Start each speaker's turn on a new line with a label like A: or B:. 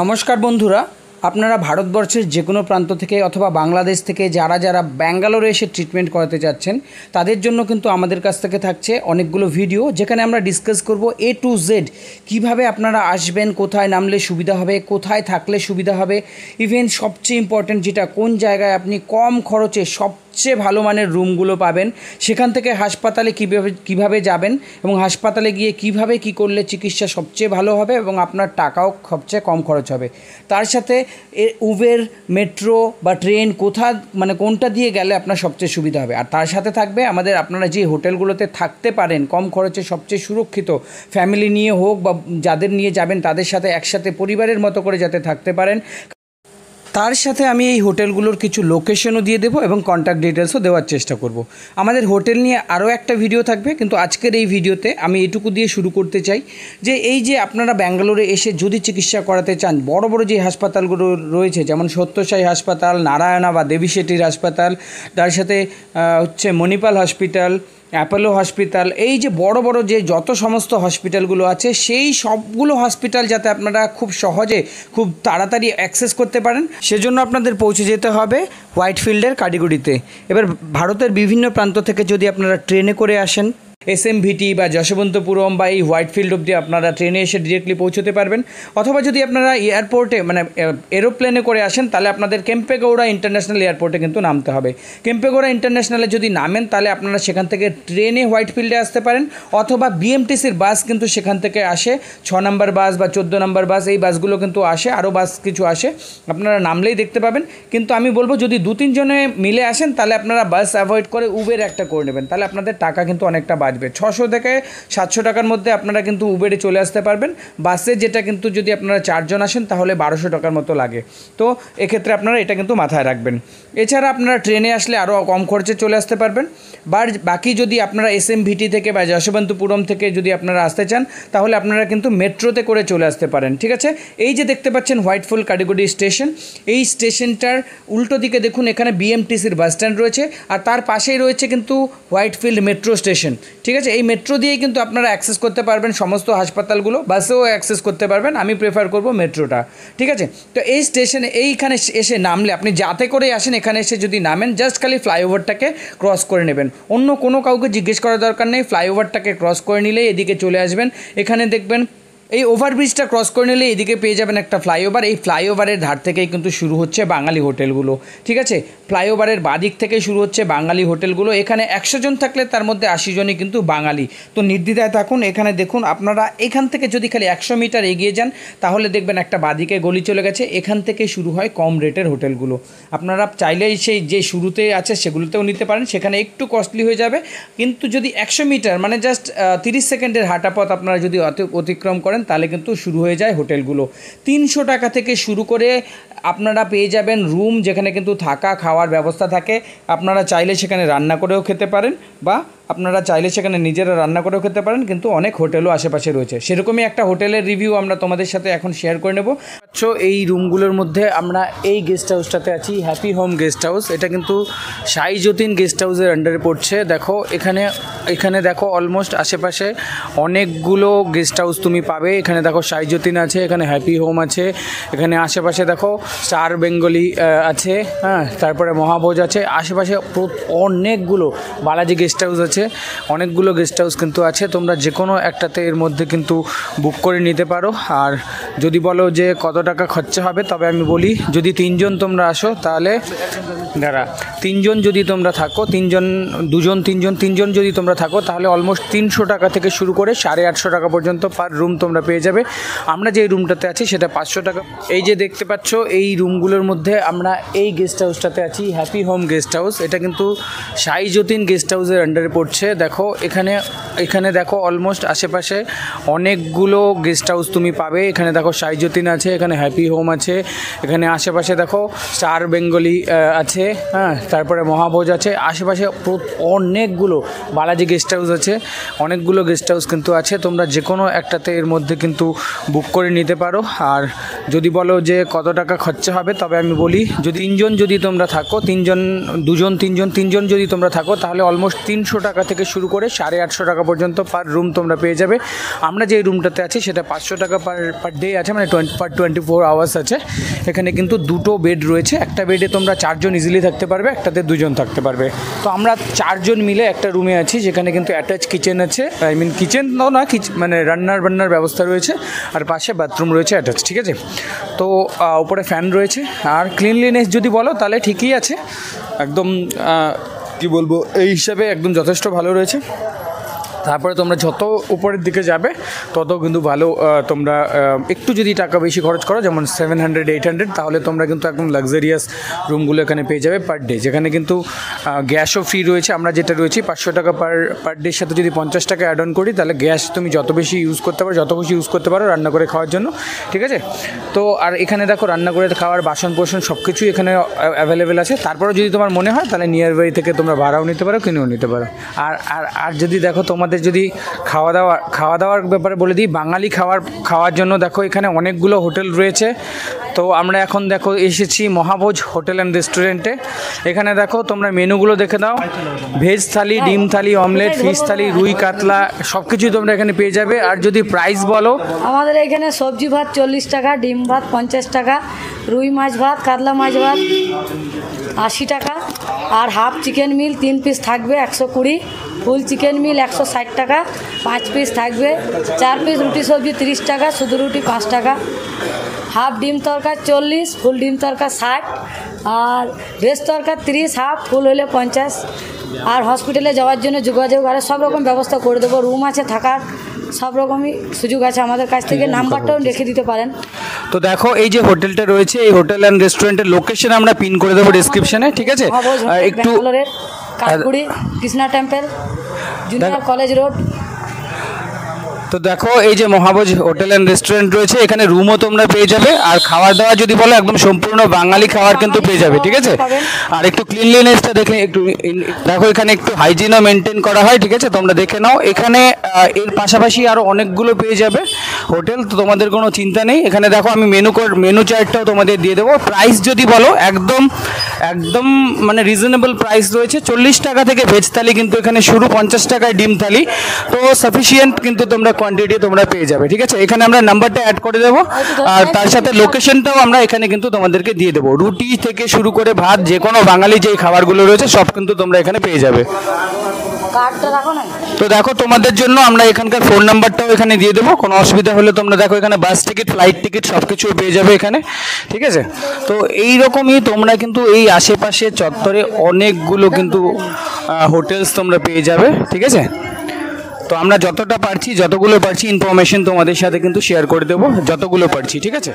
A: নমস্কার বন্ধুরা, আপনারা ভারতবর্ষের যে কোনো প্রান্ত থেকে অথবা বাংলাদেশ থেকে যারা ব্যাঙ্গালোরে এসে ট্রিটমেন্ট করাতে চাচ্ছেন তাদের জন্য কিন্তু আমাদের কাছ থেকে থাকছে অনেকগুলো ভিডিও, যেখানে আমরা ডিসকাস করব A to Z কিভাবে আপনারা আসবেন, কোথায় নামলে সুবিধা হবে, কোথায় থাকলে সুবিধা হবে, ইভেন সবচেয়ে ইম্পর্ট্যান্ট যেটা কোন জায়গায় আপনি কম খরচে সবচেয়ে ভালো মানের রুমগুলো পাবেন, সেখান থেকে হাসপাতালে কিভাবে যাবেন এবং হাসপাতালে গিয়ে কিভাবে কি করলে চিকিৎসা সবচেয়ে ভালো হবে এবং আপনার টাকাও সবচেয়ে কম খরচ হবে। তার সাথে উবের, মেট্রো বা ট্রেন কোনটা দিয়ে গেলে আপনার সবচেয়ে সুবিধা হবে। আর তার সাথে থাকবে আপনারা যে হোটেলগুলোতে থাকতে পারেন কম খরচে সবচেয়ে সুরক্ষিত, ফ্যামিলি নিয়ে হোক বা যাদের নিয়ে যাবেন তাদের সাথে একসাথে পরিবারের মতো করে যাতে থাকতে পারেন। তার সাথে আমি এই হোটেলগুলোর কিছু লোকেশনও দিয়ে দেবো এবং কন্ট্যাক্ট ডিটেলসও দেওয়ার চেষ্টা করব। আমাদের হোটেল নিয়ে আরও একটা ভিডিও থাকবে, কিন্তু আজকের এই ভিডিওতে আমি এটুকু দিয়ে শুরু করতে চাই যে এই যে আপনারা ব্যাঙ্গালোরে এসে যদি চিকিৎসা করাতে চান, বড় বড় যে হাসপাতালগুলো রয়েছে যেমন সত্যসাই হাসপাতাল, নারায়ণা বা দেবী শেট্টির হাসপাতাল, তার সাথে মণিপাল হসপিটাল, অ্যাপোলো হসপিটাল, এই যে বড় বড় যে যত সমস্ত হসপিটালগুলো আছে সেই সবগুলো হসপিটাল যাতে আপনারা খুব সহজে খুব তাড়াতাড়ি অ্যাক্সেস করতে পারেন, সেজন্য আপনাদের পৌঁছে যেতে হবে হোয়াইটফিল্ডের কারিগরিতে। এবার ভারতের বিভিন্ন প্রান্ত থেকে যদি আপনারা ট্রেনে করে আসেন, SMVT বা যশবন্তপুরম বা এই হোয়াইটফিল্ড অবধি আপনারা ট্রেনে এসে ডিরেক্টলি পৌঁছতে পারবেন, অথবা যদি আপনারা এয়ারপোর্টে এরোপ্লেনে করে আসেন তাহলে আপনাদের কেম্পেগৌড়া ইন্টারন্যাশনাল এয়ারপোর্টে কিন্তু নামতে হবে। কেম্পেগৌড়া ইন্টারন্যাশনালে যদি নামেন তাহলে আপনারা সেখান থেকে ট্রেনে হোয়াইটফিল্ডে আসতে পারেন, অথবা BMTCর বাস কিন্তু সেখান থেকে আসে, 6 নম্বর বাস বা 14 নম্বর বাস, এই বাসগুলো কিন্তু আসে, আরও বাস কিছু আসে, আপনারা নামলেই দেখতে পাবেন। কিন্তু আমি বলবো যদি 2-3 জনে মিলে আসেন তাহলে আপনারা বাস অ্যাভয়েড করে উবের একটা করে নেবেন, তাহলে আপনাদের টাকা কিন্তু অনেকটা বাঁচবে। 600 থেকে 700 টাকার মধ্যে আপনারা কিন্তু উবেরে চলে আসতে পারবেন। বাসে যেটা কিন্তু যদি আপনারা 4 জন আসেন তাহলে 1200 টাকার মতো লাগে, তো এক্ষেত্রে আপনারা এটা কিন্তু মাথায় রাখবেন। এছাড়া আপনারা ট্রেনে আসলে আরও কম খরচে চলে আসতে পারবেন। বাকি যদি আপনারা SMVT থেকে বা যশবন্তপুরম থেকে যদি আপনারা আসতে চান তাহলে আপনারা কিন্তু মেট্রোতে করে চলে আসতে পারেন। ঠিক আছে, এই যে দেখতে পাচ্ছেন হোয়াইটফিল্ড কারিগরি স্টেশন, এই স্টেশনটার উল্টো দিকে দেখুন এখানে BMTCর বাস স্ট্যান্ড রয়েছে, আর তার পাশেই রয়েছে কিন্তু হোয়াইটফিল্ড মেট্রো স্টেশন। ঠিক আছে, এই মেট্রো দিয়েই কিন্তু আপনারা অ্যাক্সেস করতে পারবেন সমস্ত হাসপাতালগুলো, বাসেও অ্যাক্সেস করতে পারবেন, আমি প্রেফার করব মেট্রোটা। ঠিক আছে, তো এই স্টেশনে এইখানে এসে নামলে আপনি যাতে করে আসেন এখানে এসে যদি নামেন জাস্ট খালি ফ্লাইওভারটাকে ক্রস করে নেবেন, অন্য কোনো কাউকে জিজ্ঞেস করার দরকার নেই, ফ্লাইওভারটাকে ক্রস করে নিলেই এদিকে চলে আসবেন। এখানে দেখবেন এই ওভারব্রিজটা ক্রস করে নিলে এদিকে পেয়ে যাবেন একটা ফ্লাইওভার, এই ফ্লাইওভারের ধার থেকেই কিন্তু শুরু হচ্ছে বাঙালি হোটেলগুলো। ঠিক আছে, ফ্লাইওভারের বাদিক থেকে শুরু হচ্ছে বাঙালি হোটেলগুলো। এখানে 100 জন থাকলে তার মধ্যে 80 জনই কিন্তু বাঙালি, তো নির্দ্বিধায় থাকুন। এখানে দেখুন আপনারা এখান থেকে যদি খালি 100 মিটার এগিয়ে যান তাহলে দেখবেন একটা বাদিকে গলি চলে গেছে, এখান থেকে শুরু হয় কম রেটের হোটেলগুলো। আপনারা চাইলেই সেই যে শুরুতে আছে সেগুলোতেও নিতে পারেন, সেখানে একটু কস্টলি হয়ে যাবে, কিন্তু যদি 100 মিটার মানে জাস্ট 30 সেকেন্ডের হাঁটা পথ আপনারা যদি অতিক্রম করেন তাহলে কিন্তু শুরু হয়ে যায় হোটেলগুলো। 300 টাকা থেকে শুরু করে আপনারা পেয়ে যাবেন রুম, যেখানে কিন্তু থাকা খাওয়ার ব্যবস্থা থাকে। আপনারা চাইলে সেখানে রান্না করেও খেতে পারেন বা আপনারা চাইলে সেখানে নিজেরা রান্না করেও খেতে পারেন, কিন্তু অনেক হোটেলও আশেপাশে রয়েছে। সেরকমই একটা হোটেলের রিভিউ আমরা তোমাদের সাথে এখন শেয়ার করে নেব। এই রুমগুলোর মধ্যে আমরা এই গেস্ট হাউসটাতে আছি, হ্যাপি হোম গেস্ট হাউস। এটা কিন্তু সাই যতীন গেস্ট হাউসের আন্ডারে পড়ছে। দেখো এখানে দেখো অলমোস্ট আশেপাশে অনেকগুলো গেস্ট হাউস তুমি পাবে। এখানে দেখো সাই যতীন আছে, এখানে হ্যাপি হোম আছে, এখানে আশেপাশে দেখো স্টার বেঙ্গলি আছে, হ্যাঁ, তারপরে মহাভোজ আছে, আশেপাশে অনেকগুলো বালাজি গেস্ট হাউস আছে, অনেকগুলো গেস্ট হাউস কিন্তু আছে। তোমরা যে কোনো একটাতে এর মধ্যে কিন্তু বুক করে নিতে পারো। আর যদি বলো যে কত টাকা খরচা হবে, তবে আমি বলি যদি 3 জন তোমরা আসো তাহলে 3 জন যদি তোমরা থাকো, 3 জন 2 জন 3 জন যদি তোমরা থাকো তাহলে অলমোস্ট 300 টাকা থেকে শুরু করে 850 টাকা পর্যন্ত পার রুম তোমরা পেয়ে যাবে। আমরা যে রুমটাতে আছি সেটা 500 টাকা। এই যে দেখতে পাচ্ছ এই রুমগুলোর মধ্যে আমরা এই গেস্ট হাউসটাতে আছি, হ্যাপি হোম গেস্ট হাউস। এটা কিন্তু সাই যতীন গেস্ট হাউসের আন্ডারে পড়ছে। দেখো এখানে দেখো অলমোস্ট আশেপাশে অনেকগুলো গেস্ট হাউস তুমি পাবে। এখানে দেখো সাই যতীন আছে, এখানে হ্যাপি হোম আছে, এখানে আশেপাশে দেখো স্টার বেঙ্গলি আছে, হ্যাঁ, তারপরে মহাভোজ আছে, আশেপাশে অনেকগুলো বালাজি গেস্ট হাউস আছে, অনেকগুলো গেস্ট হাউস কিন্তু আছে। তোমরা যে কোনো একটাতে এর মধ্যে কিন্তু বুক করে নিতে পারো। আর যদি বলো যে কত টাকা খরচা হবে, তবে আমি বলি যদি তিনজন যদি তোমরা থাকো, তিনজন যদি তোমরা থাকো, তাহলে অলমোস্ট 300 টাকা থেকে শুরু করে 850 টাকা পর্যন্ত পার রুম তোমরা পেয়ে যাবে। আমরা যে রুমটাতে আছি সেটা 500 টাকা পার ডে আছে, মানে 24 আওয়ার্স আছে। এখানে কিন্তু 2টো বেড রয়েছে, একটা বেডে তোমরা 4 জন ইজিলি থাকতে পারবে, একটাতে 2 জন থাকতে পারবে। তো আমরা 4 জন মিলে একটা রুমে আছি, যেখানে কিন্তু অ্যাটাচ কিচেন আছে, কিচেন না মানে রান্নার ব্যবস্থা রয়েছে, আর পাশে বাথরুম রয়েছে অ্যাটাচ, ঠিক আছে। তো উপরে ফ্যান রয়েছে, আর ক্লিনলিনেস যদি বলো তাহলে ঠিকই আছে, একদম কি বলবো, এই হিসাবে একদম যথেষ্ট ভালো রয়েছে। তারপরে তোমরা যত উপরের দিকে যাবে তত কিন্তু ভালো, তোমরা একটু যদি টাকা বেশি খরচ করো, যেমন 700-800, তাহলে তোমরা কিন্তু একদম লাক্সারিয়াস রুমগুলো এখানে পেয়ে যাবে পার ডে, যেখানে কিন্তু গ্যাসও ফ্রি রয়েছে। আমরা যেটা রয়েছি 500 টাকা পার ডের সাথে যদি 50 টাকা অ্যাড অন করি, তাহলে গ্যাস তুমি যত বেশি ইউজ করতে পারো রান্না করে খাওয়ার জন্য, ঠিক আছে। তো আর এখানে দেখো রান্না করে খাওয়ার বাসন সব কিছুই এখানে অ্যাভেলেবেল আছে। তারপরে যদি তোমার মনে হয় তাহলে নিয়ার বাই থেকে তোমরা ভাড়াও নিতে পারো, কিনেও নিতে পারো। আর যদি দেখো তোমাদের যদি খাওয়া দাওয়ার ব্যাপারে বলে দিই, বাঙালি খাওয়ার জন্য দেখো এখানে অনেকগুলো হোটেল রয়েছে। তো আমরা এখন দেখো এসেছি মহাভোজ হোটেল অ্যান্ড রেস্টুরেন্টে। এখানে দেখো তোমরা মেনুগুলো দেখে দাও, ভেজ থালি, ডিম থালি, অমলেট, ফিশ থালি, রুই কাতলা সব কিছুই তোমরা এখানে পেয়ে যাবে। আর যদি প্রাইস বলো,
B: আমাদের এখানে সবজি ভাত 40 টাকা, ডিম ভাত 50 টাকা, রুই মাছ ভাত, কাতলা মাছ ভাত 80 টাকা, আর হাফ চিকেন মিল 3 পিস থাকবে 120, ফুল চিকেন মিল 160 টাকা, 5 পিস থাকবে, 4 পিস রুটি সবজি 30 টাকা, শুধু রুটি 5 টাকা, হাফ ডিম তরকার 40, ফুল ডিম তরকার 60, আর ভেজ তরকার 30, হাফ ফুল হলে 50। আর হসপিটালে যাওয়ার জন্য যোগাযোগ আর সব রকম ব্যবস্থা করে দেবো, রুম আছে থাকার, সব রকমই সুযোগ আছে আমাদের কাছ থেকে, নাম্বারটাও রেখে দিতে পারেন।
A: তো দেখো এই যে হোটেলটা রয়েছে, এই হোটেল অ্যান্ড রেস্টুরেন্টের লোকেশন আমরা পিন করে দেবো ডেসক্রিপশনে, ঠিক আছে। একটু
B: Kathguri Krishna temple, junior college road.
A: তো দেখো এই যে মহাভোজ হোটেল অ্যান্ড রেস্টুরেন্ট রয়েছে, এখানে রুমও তোমরা পেয়ে যাবে, আর খাওয়ার দাওয়া যদি বলো একদম সম্পূর্ণ বাঙালি খাবার কিন্তু পেয়ে যাবে, ঠিক আছে। আর একটু ক্লিনলিনেসটা দেখে একটু দেখো, এখানে একটু হাইজিনও মেনটেন করা হয়, ঠিক আছে, তোমরা দেখে নাও। এখানে এর পাশাপাশি আরও অনেকগুলো পেয়ে যাবে হোটেল, তো তোমাদের কোনো চিন্তা নেই। এখানে দেখো আমি মেনু চার্টটাও তোমাদের দিয়ে দেবো। প্রাইস যদি বলো একদম মানে রিজনেবল প্রাইস রয়েছে, 40 টাকা থেকে ভেজ থালি কিন্তু এখানে শুরু, 50 টাকায় ডিম থালি, তো সাফিসিয়েন্ট কিন্তু তোমরা কোয়ান্টিটি তোমরা পেয়ে যাবে, ঠিক আছে। এখানে আমরা নাম্বারটা অ্যাড করে দেবো, আর তার সাথে লোকেশনটাও আমরা এখানে কিন্তু তোমাদেরকে দিয়ে দেবো। রুটি থেকে শুরু করে ভাত, যে কোনো বাঙালি যেই খাবারগুলো রয়েছে সব কিন্তু তোমরা এখানে পেয়ে যাবে। তো দেখো তোমাদের জন্য আমরা এখানকার ফোন নাম্বারটাও এখানে দিয়ে দেবো, কোনো অসুবিধা হলে তোমরা দেখো এখানে বাস টিকিট, ফ্লাইট টিকিট সব কিছু পেয়ে যাবে এখানে, ঠিক আছে। তো এইরকমই তোমরা কিন্তু এই আশেপাশে চত্বরে অনেকগুলো কিন্তু হোটেলস তোমরা পেয়ে যাবে, ঠিক আছে। তো আমরা যতগুলো পারছি ইনফরমেশন তোমাদের সাথে কিন্তু শেয়ার করে দেবো, যতগুলো পারছি, ঠিক আছে।